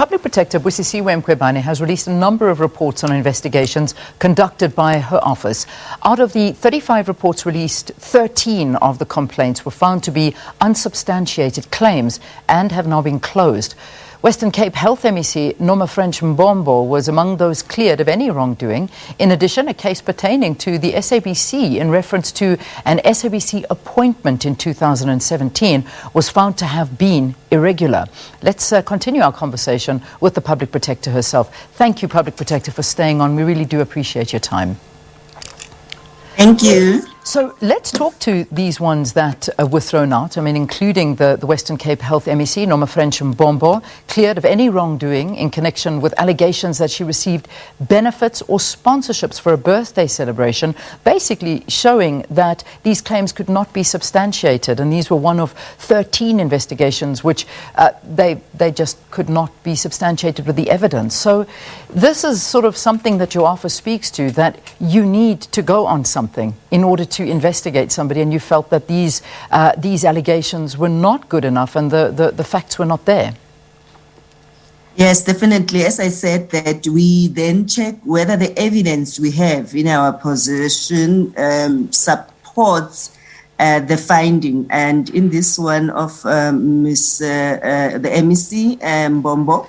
Public Protector Busisiwe Mkhwebane has released a number of reports on investigations conducted by her office. Out of the 35 reports released, 13 of the complaints were found to be unsubstantiated claims and have now been closed. Western Cape Health MEC Nomafrench Mbombo was among those cleared of any wrongdoing. In addition, a case pertaining to the SABC in reference to an SABC appointment in 2017 was found to have been irregular. Let's continue our conversation with the Public Protector herself. Thank you, Public Protector, for staying on. We really do appreciate your time. Thank you. So let's talk to these ones that were thrown out, including the Western Cape Health MEC, Nomafrench Mbombo, cleared of any wrongdoing in connection with allegations that she received benefits or sponsorships for a birthday celebration, basically showing that these claims could not be substantiated. And these were one of 13 investigations which they just could not be substantiated with the evidence. So this is sort of something that your office speaks to, that you need to go on something in order to investigate somebody, and you felt that these allegations were not good enough and the facts were not there. Yes, definitely. As I said, that we then check whether the evidence we have in our possession supports the finding. And in this one of the MEC Mbombo,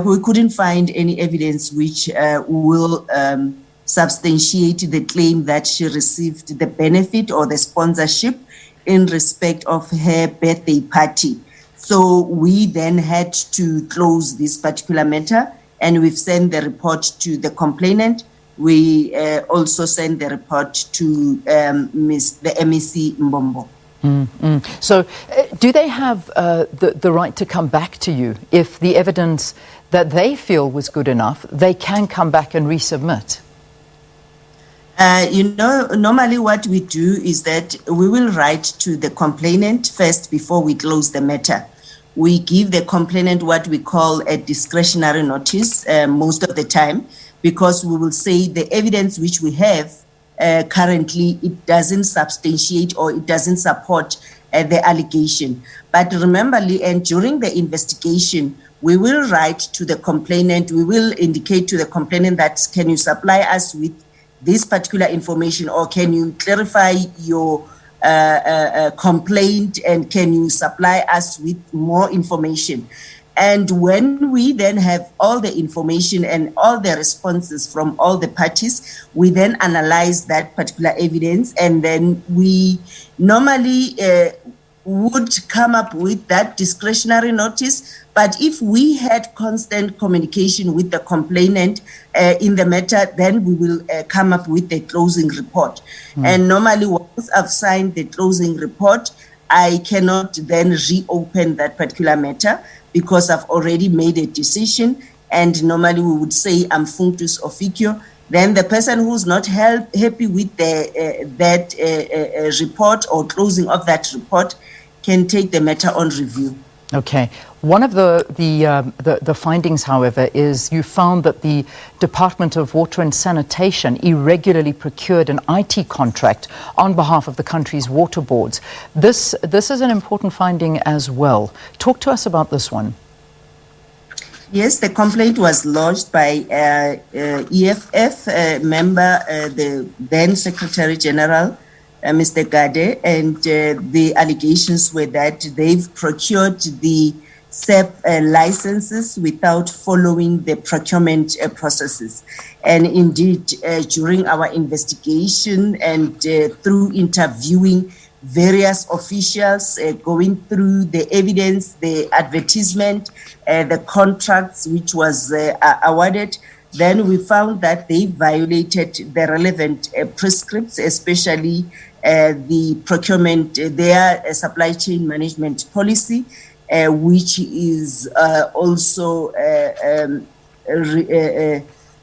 we couldn't find any evidence which will substantiate the claim that she received the benefit or the sponsorship in respect of her birthday party. So we then had to close this particular matter, and we've sent the report to the complainant. We also sent the report to the MEC Mbombo. So do they have the right to come back to you if the evidence that they feel was good enough, they can come back and resubmit? Normally what we do is that we will write to the complainant first before we close the matter. We give the complainant what we call a discretionary notice most of the time, because we will say the evidence which we have currently, it doesn't substantiate or it doesn't support the allegation. But remember, and during the investigation, we will write to the complainant, we will indicate to the complainant that, can you supply us with this particular information, or can you clarify your complaint, and can you supply us with more information? And when we then have all the information and all the responses from all the parties, we then analyze that particular evidence, and then we normally would come up with that discretionary notice. But if we had constant communication with the complainant in the matter, then we will come up with the closing report. And normally, once I've signed the closing report, I cannot then reopen that particular matter because I've already made a decision. And normally we would say, I'm functus officio. Then the person who's not happy with that report or closing of that report can take the matter on review. Okay. One of the findings, however, is you found that the Department of Water and Sanitation irregularly procured an IT contract on behalf of the country's water boards. This is an important finding as well. Talk to us about this one. Yes, the complaint was lodged by EFF member, the then Secretary General, Mr. Gade, and the allegations were that they've procured the SAP licenses without following the procurement processes. And indeed, during our investigation and through interviewing various officials, going through the evidence, the advertisement, the contracts which was awarded, then we found that they violated the relevant prescripts, especially the procurement, their supply chain management policy, which is also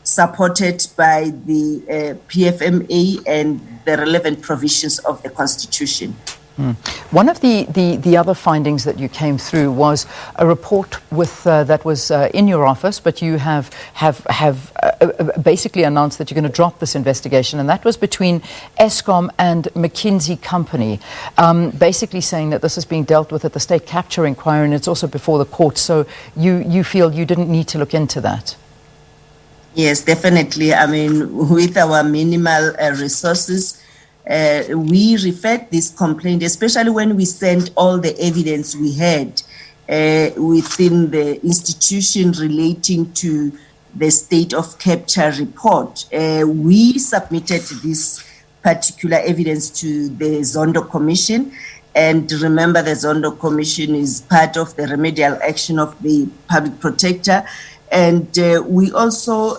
supported by the PFMA and the relevant provisions of the Constitution. One of the other findings that you came through was a report with that was in your office, but you have basically announced that you're going to drop this investigation, and that was between Eskom and McKinsey Company, basically saying that this is being dealt with at the state capture inquiry, and it's also before the court. So you feel you didn't need to look into that? Yes, definitely. I mean, with our minimal resources, we referred this complaint, especially when we sent all the evidence we had within the institution relating to the state of capture report. We submitted this particular evidence to the Zondo Commission. And remember, the Zondo Commission is part of the remedial action of the public protector. And we also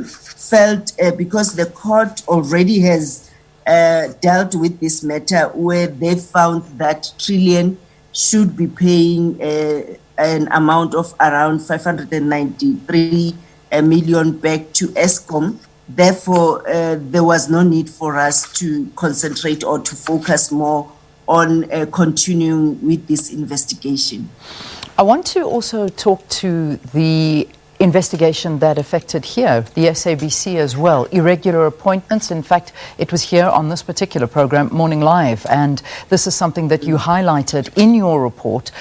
felt, because the court already has dealt with this matter, where they found that Trillion should be paying an amount of around 593 million back to Eskom. Therefore, there was no need for us to concentrate or to focus more on continuing with this investigation. I want to also talk to the investigation that affected here, the SABC as well, irregular appointments. In fact, it was here on this particular program, Morning Live, and this is something that you highlighted in your report.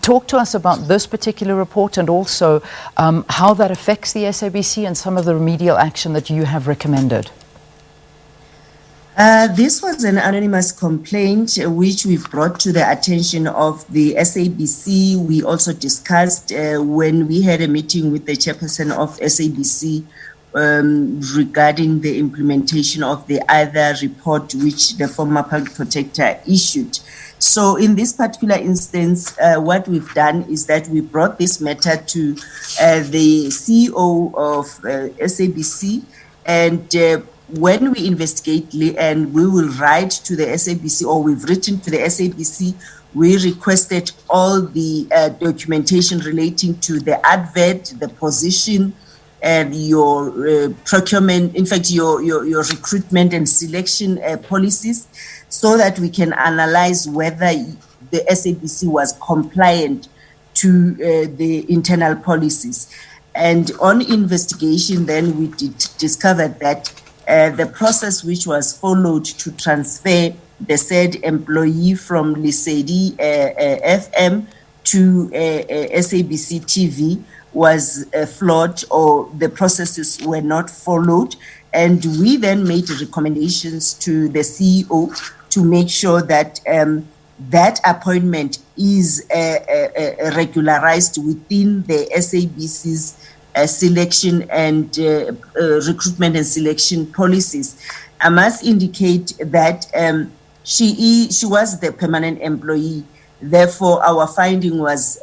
Talk to us about this particular report and also how that affects the SABC and some of the remedial action that you have recommended. This was an anonymous complaint which we've brought to the attention of the SABC. We also discussed when we had a meeting with the chairperson of SABC regarding the implementation of the other report which the former public protector issued. So in this particular instance, what we've done is that we brought this matter to the CEO of SABC, and when we investigate, and we will write to the SABC, or we've written to the SABC, we requested all the documentation relating to the advert, the position, and your procurement, in fact, your recruitment and selection policies, so that we can analyze whether the SABC was compliant to the internal policies. And on investigation, then we discovered that the process which was followed to transfer the said employee from Lesedi FM to SABC TV was flawed, or the processes were not followed. And we then made recommendations to the CEO to make sure that that appointment is regularized within the SABC's selection and recruitment and selection policies. I must indicate that she was the permanent employee. Therefore, our finding was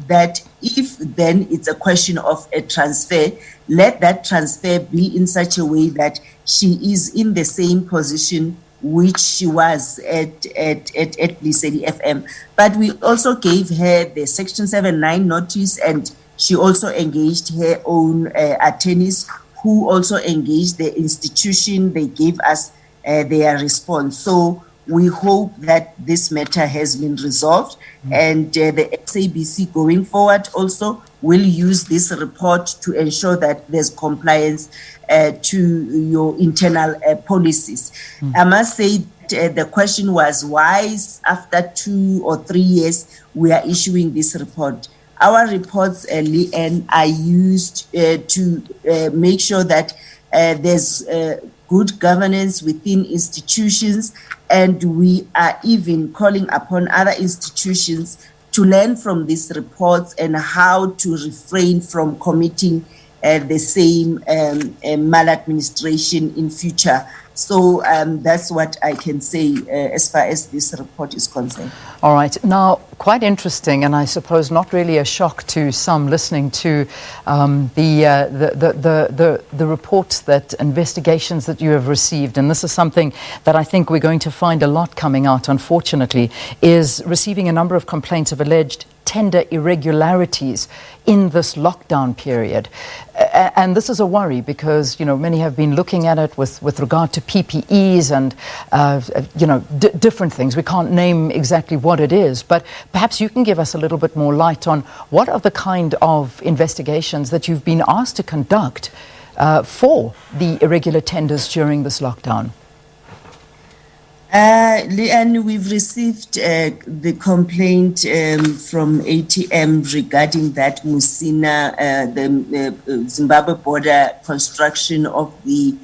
that if then it's a question of a transfer, let that transfer be in such a way that she is in the same position which she was at Lesedi FM. But we also gave her the Section 7(9) notice, and she also engaged her own attorneys, who also engaged the institution. They gave us their response. So we hope that this matter has been resolved, and the SABC going forward also will use this report to ensure that there's compliance to your internal policies. I must say the question was, why after 2 or 3 years we are issuing this report? Our reports, Leanne, are used to make sure that there's good governance within institutions, and we are even calling upon other institutions to learn from these reports and how to refrain from committing the same maladministration in future. So that's what I can say as far as this report is concerned. All right. Now, quite interesting, and I suppose not really a shock to some listening to the reports, that investigations that you have received, and this is something that I think we're going to find a lot coming out, unfortunately, is receiving a number of complaints of alleged tender irregularities in this lockdown period. And this is a worry because, many have been looking at it with regard to PPEs and, different things. We can't name exactly what it is, but perhaps you can give us a little bit more light on what are the kind of investigations that you've been asked to conduct for the irregular tenders during this lockdown. And we've received the complaint from ATM regarding that Musina, the Zimbabwe border construction of the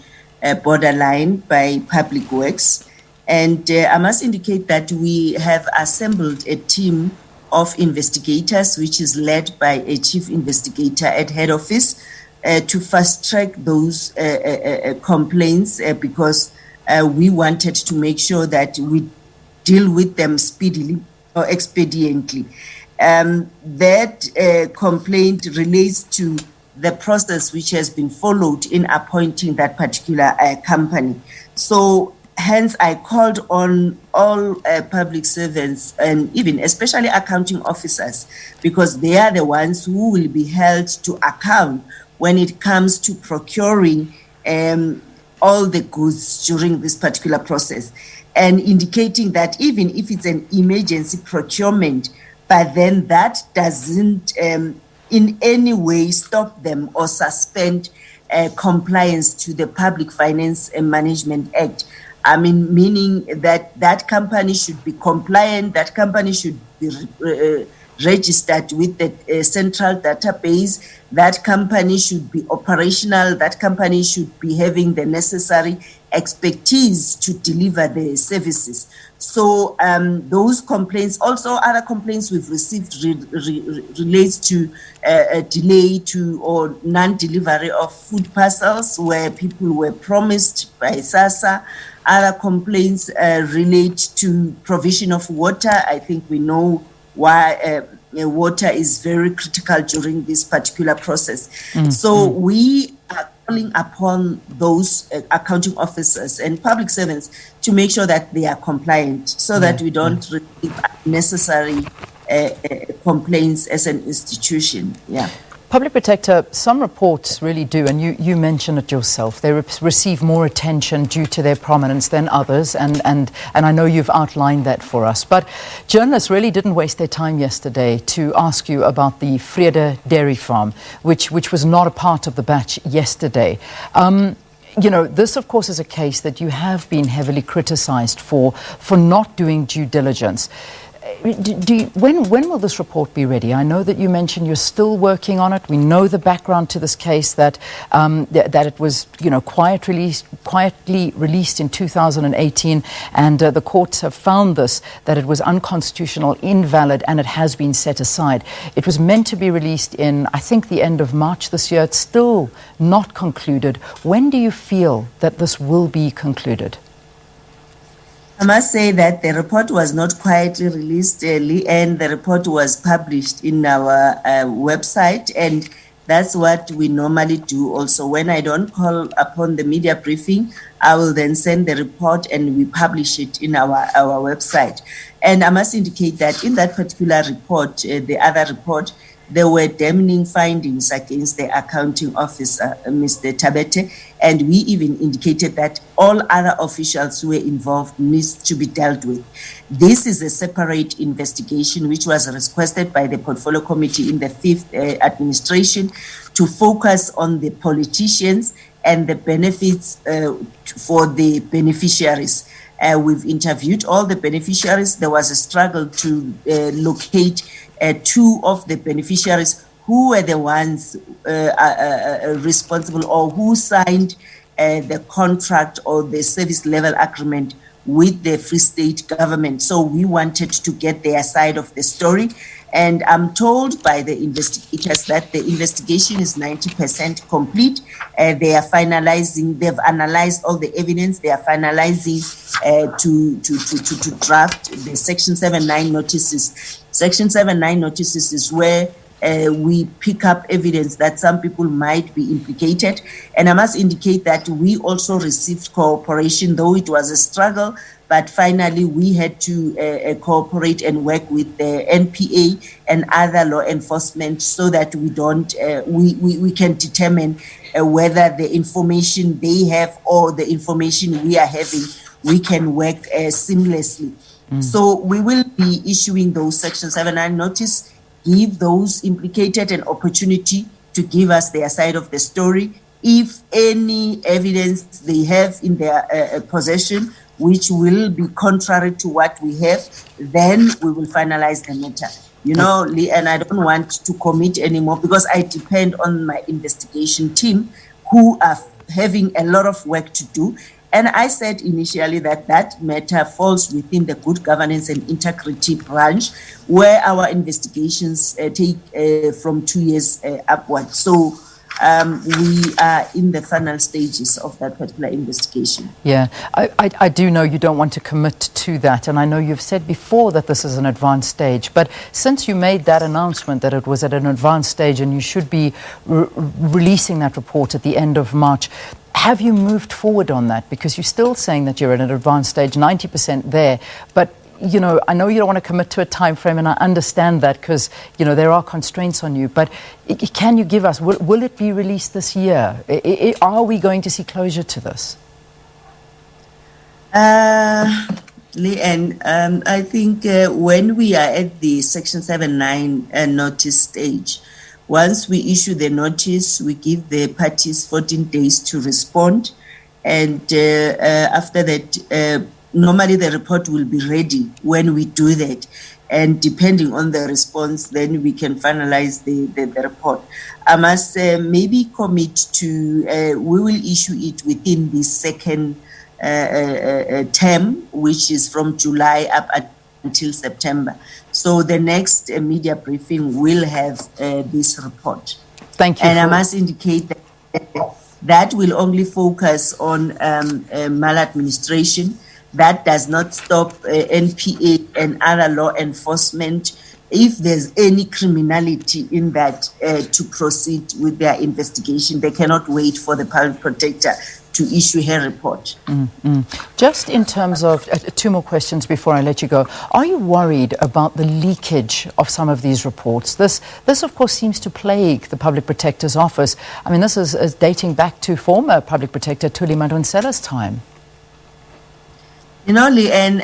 borderline by Public Works. And I must indicate that we have assembled a team of investigators, which is led by a chief investigator at head office, to fast track those complaints because we wanted to make sure that we deal with them speedily or expediently. That complaint relates to the process which has been followed in appointing that particular company. So hence I called on all public servants and even especially accounting officers, because they are the ones who will be held to account when it comes to procuring all the goods during this particular process, and indicating that even if it's an emergency procurement, but then that doesn't in any way stop them or suspend compliance to the Public Finance and Management Act. I mean, meaning that that company should be compliant, that company should be registered with the central database, that company should be operational, that company should be having the necessary expertise to deliver the services. So those complaints, also other complaints we've received relates to a delay to or non-delivery of food parcels where people were promised by SASSA. Other complaints relate to provision of water. I think we know why water is very critical during this particular process. So we are calling upon those accounting officers and public servants to make sure that they are compliant so that we don't receive unnecessary complaints as an institution. Yeah. Public Protector, some reports really do, and you mention it yourself, they receive more attention due to their prominence than others, and I know you've outlined that for us. But journalists really didn't waste their time yesterday to ask you about the Frieda dairy farm, which was not a part of the batch yesterday. This, of course, is a case that you have been heavily criticized for not doing due diligence. When will this report be ready? I know that you mentioned you're still working on it. We know the background to this case, that it was quietly released in 2018, and the courts have found that it was unconstitutional, invalid, and it has been set aside. It was meant to be released in, I think, the end of March this year. It's still not concluded. When do you feel that this will be concluded? I must say that the report was not quietly released, and the report was published in our website, and that's what we normally do also. When I don't call upon the media briefing, I will then send the report and we publish it in our website. And I must indicate that in that particular report, the other report, there were damning findings against the accounting officer, Mr. Tabete, and we even indicated that all other officials who were involved needs to be dealt with. This is a separate investigation which was requested by the Portfolio Committee in the 5th administration to focus on the politicians and the benefits for the beneficiaries. We've interviewed all the beneficiaries. There was a struggle to locate two of the beneficiaries who were the ones responsible or who signed the contract or the service level agreement with the Free State government. So we wanted to get their side of the story. And I'm told by the investigators that the investigation is 90% complete. They are finalizing, they've analyzed all the evidence. They are finalizing to draft the Section 79 notices. Section 79 notices is where we pick up evidence that some people might be implicated. And I must indicate that we also received cooperation, though it was a struggle, but finally we had to cooperate and work with the NPA and other law enforcement so that we don't, we can determine whether the information they have or the information we are having, we can work seamlessly. So we will be issuing those Section 79 notice, give those implicated an opportunity to give us their side of the story. If any evidence they have in their possession, which will be contrary to what we have, then we will finalize the matter. You know, and I don't want to commit anymore because I depend on my investigation team who are having a lot of work to do. And I said initially that that matter falls within the good governance and integrity branch where our investigations take from 2 years upward. So we are in the final stages of that particular investigation. Yeah, I do know you don't want to commit to that, and I know you've said before that this is an advanced stage, but since you made that announcement that it was at an advanced stage and you should be releasing that report at the end of March, have you moved forward on that? Because you're still saying that you're at an advanced stage, 90% there, but you know, I know you don't want to commit to a time frame, and I understand that because, you know, there are constraints on you, but can you give us, will it be released this year? Are we going to see closure to this? Leanne, I think when we are at the Section 79 notice stage, once we issue the notice, we give the parties 14 days to respond, and after that, normally the report will be ready when we do that, and depending on the response, then we can finalize the report. I must maybe commit to, we will issue it within the second term, which is from July up until September. So the next media briefing will have this report. Thank you. And I must indicate that that will only focus on maladministration. That does not stop NPA and other law enforcement, if there's any criminality in that, to proceed with their investigation. They cannot wait for the public protector to issue her report. Just in terms of, two more questions before I let you go. Are you worried about the leakage of some of these reports? This of course, seems to plague the Public Protector's Office. I mean, this is dating back to former Public Protector Thuli Madonsela's time. You know, Leanne,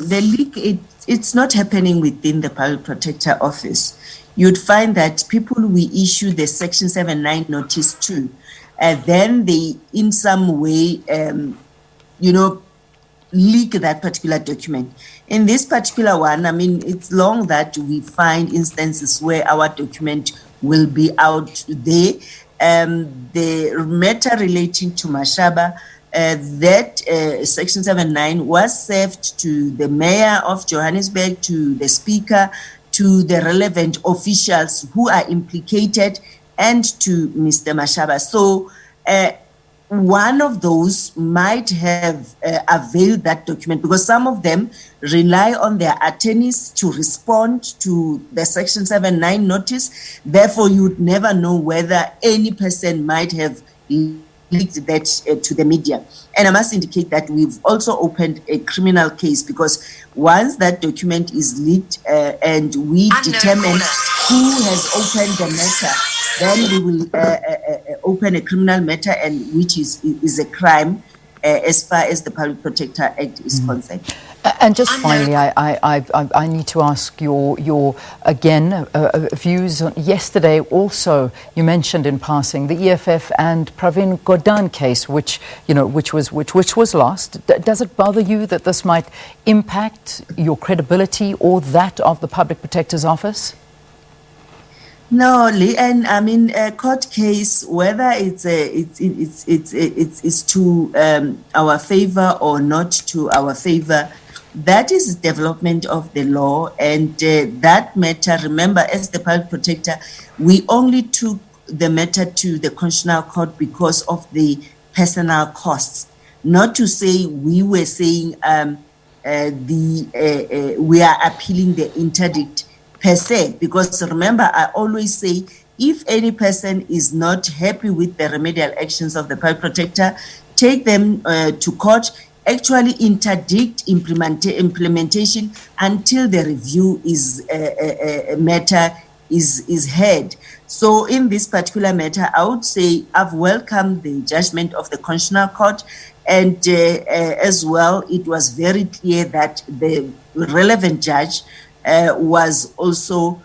the leak, it's not happening within the Public Protector Office. You'd find that people we issue the Section 79 notice to, then they, in some way, you know, leak that particular document. In this particular one, I mean, it's long that we find instances where our document will be out there. The matter relating to Mashaba, that Section 79 was served to the Mayor of Johannesburg, to the Speaker, to the relevant officials who are implicated, and to Mr. Mashaba. So one of those might have availed that document, because some of them rely on their attorneys to respond to the Section 79 notice. Therefore, you would never know whether any person might have leaked that to the media. And I must indicate that we've also opened a criminal case, because once that document is leaked and we determine who has opened the matter, then we will open a criminal matter, and which is a crime as far as the Public Protector Act is concerned. And just finally, I need to ask your again views on yesterday. Also, you mentioned in passing the EFF and Pravin Gordhan case, which was lost. Does it bother you that this might impact your credibility or that of the Public Protector's Office? No, and I mean, a court case, whether it's to our favor or not to our favor, that is development of the law, and that matter. Remember, as the Public Protector, we only took the matter to the Constitutional Court because of the personal costs. Not to say we were saying we are appealing the interdict per se, because remember, I always say, if any person is not happy with the remedial actions of the public protector, take them to court, actually interdict implementation until the review is matter is heard. So in this particular matter, I would say I've welcomed the judgment of the Constitutional Court, and as well, it was very clear that the relevant judge was also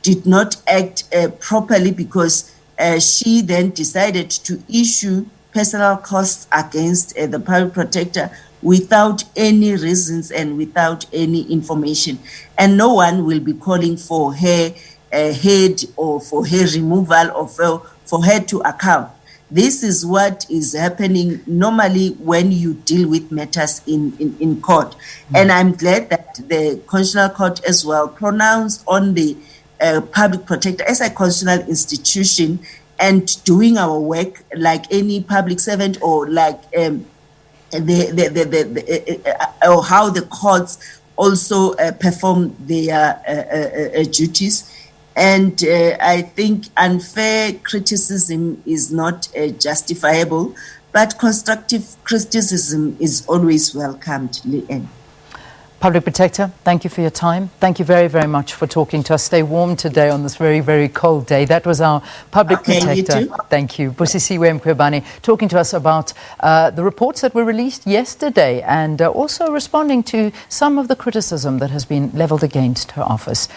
did not act properly, because she then decided to issue personal costs against the public protector without any reasons and without any information. And no one will be calling for her head or for her removal or for her to account. This is what is happening normally when you deal with matters in court. And I'm glad that the Constitutional Court as well pronounced on the public protector as a constitutional institution and doing our work like any public servant, or like or how the courts also perform their duties. And I think unfair criticism is not justifiable, but constructive criticism is always welcomed, Leanne. Public Protector, thank you for your time. Thank you very, very much for talking to us. Stay warm today on this very, very cold day. That was our Public Protector. You too. Thank you. Busisiwe Mkhwebane, talking to us about the reports that were released yesterday, and also responding to some of the criticism that has been levelled against her office.